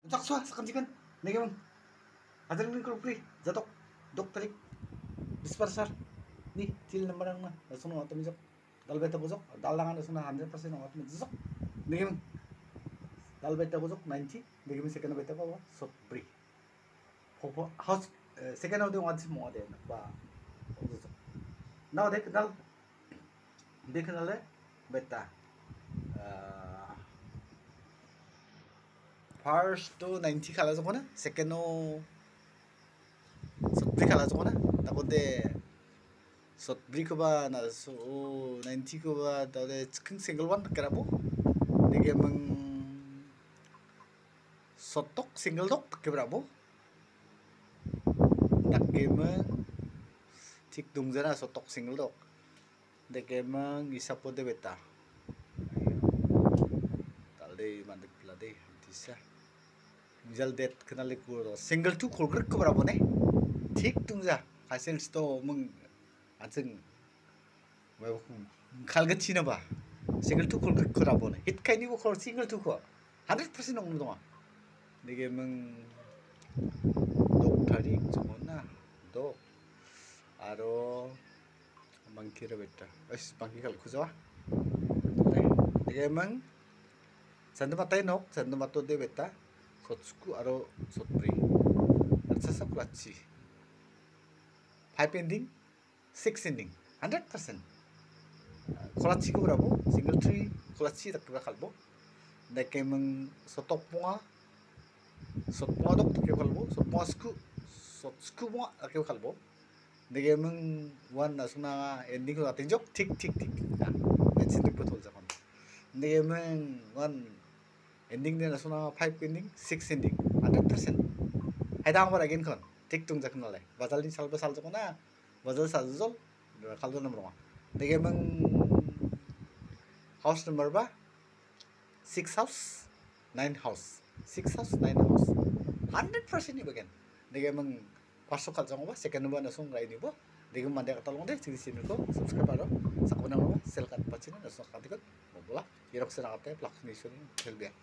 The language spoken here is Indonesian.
Saksa sakanjikan negemang adalin ko pri jatok dok tarik dispersar ni til nambarang na nasuno ato misok dal beta bujok dal langan nasuno 100% ato misok negemang dal beta bujok 90 negemang second beta pa so pri hopo house second of the one mo de ba now dek nale beta first to 90 khala jokona second no sotri khala jokona takonde sotri ko ba na so 90 ko ba tade chiking single one kerabo dege mang sotok single dok kebrabo dake mang tik dungjana sotok single dok dege mang isapode beta talde mandek plade disa Misal det kenali kuro single two kolgrek ko berapa nih? Tik tungja hasil sto meng aceng kalget cina ba single two kolgrek ko berapa nih? Hit kayak ni bu kalau single two ko 100% nong dong. Dige meng dok tarik cemona dok aro mangkira beta. Mangkir kalau kuzawa. Dige meng sandu matai nok sandu matu de beta. Sotsku aro sotpri sasa kulachi 5 ending 6 ending 100% kulachi ko berapa single tree kulachi tak kira kalbo deke meng sotok punga dok tak kira kalbo sotsku punga tak kira kalbo deke meng one asuna ending ko atinjok tik nah macam tu betul zaman deke meng one ending dia nasuna 5 ending 6 ending 100% haidang bar again kon tik tung jakna le bazal din sal jakona bazal sajol khaldo number 1 dege mang house number ba 6 house 9 house 6 house 9 house 100% ni bagen dege mang passo khal jango ba second number nasung rai ni bo dege mande katalong de sini sini ko subscribe aro sakona mo sel kat pachina nasung katikot bola irok sera kate plak ni suni helbia